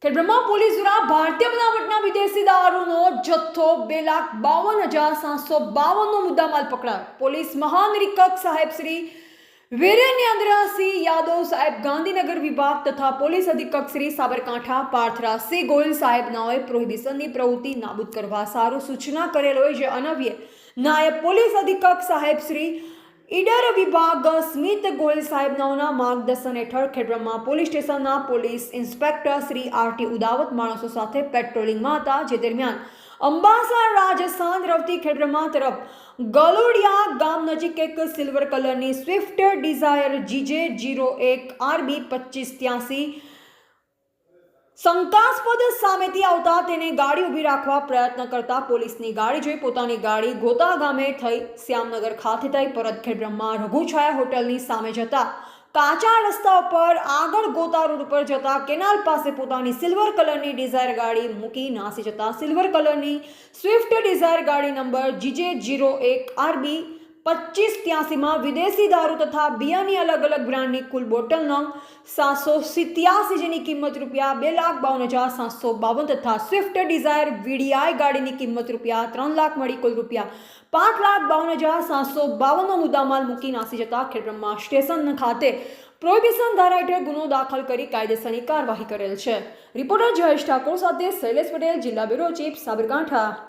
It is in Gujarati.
ખેડબ્રહ્મા પોલીસ દ્વારા ભારતીય બનાવટના વિદેશી દારૂનો જથ્થો 2,52,752નો મુદ્દામાલ પકડાયો. પોલીસ મહાનિરીક્ષક સાહેબ શ્રી વીરેન્દ્રસિંહ યાદવ સાહેબ ગાંધીનગર વિભાગ તથા પોલીસ અધિક્ષક શ્રી સાબરકાંઠા પાર્થરાજસિંહ ગોયલ સાહેબ નાઓએ પ્રોહિબિશનની પ્રવૃત્તિ નાબૂદ કરવા સારું સૂચના કરેલ હોય, જે અન્વયે નાયબ પોલીસ અધિક્ષક સાહેબ શ્રી ઈડર વિભાગ સ્મિત ગોયલ સાહેબ નાઓના માર્ગદર્શન હેઠળ ખેડબ્રહ્મા પોલીસ સ્ટેશનના police inspector Shri RT Udavat માણસો સાથે પેટ્રોલિંગમાં હતા, જે દરમિયાન અંબાસા રાજસ્થાન તરફથી ખેડબ્રહ્મા તરફ ગલોડિયા ગામ નજીક એક સિલ્વર કલરની સ્વિફ્ટ ડિઝાયર GJ01RB 2583 શંકાસ્પદ સામેથી આવતા તેને ગાડી ઊભી રાખવા પ્રયત્ન કરતા પોલીસની ગાડી જોઈ પોતાની ગાડી ગોતા ગામે થઈ શ્યામનગર ખાતે થઈ પરત ખેડબ્રહ્મા રઘુછાયા હોટલની સામે જતા કાચા રસ્તા ઉપર આગળ ગોતા રોડ ઉપર જતા કેનાલ પાસે પોતાની સિલ્વર કલરની ડિઝાયર ગાડી મૂકી નાસી જતા સિલ્વર કલરની સ્વિફ્ટ ડિઝાયર ગાડી નંબર GJ01RB 2583માં વિદેશી દારૂ તથા બિયરની અલગ અલગ બ્રાન્ડની કુલ બોટલ નંગ 787 જેની કિંમત ₹52,752 તથા સ્વિફ્ટ ડિઝાયર VDI ગાડીની કિંમત ₹3 લાખ મળી કુલ ₹5,52,752નો મુદ્દામાલ મૂકી નાસી જતા ખેડબ્રહ્મા સ્ટેશન ખાતે પ્રોહિબિશન ધારા હેઠળ ગુનો દાખલ કરી કાયદેસરની કાર્યવાહી કરેલ છે. રિપોર્ટર જયેશ ઠાકોર સાથે શૈલેષ પટેલ, જિલ્લા બ્યુરો ચીફ, સાબરકાંઠા.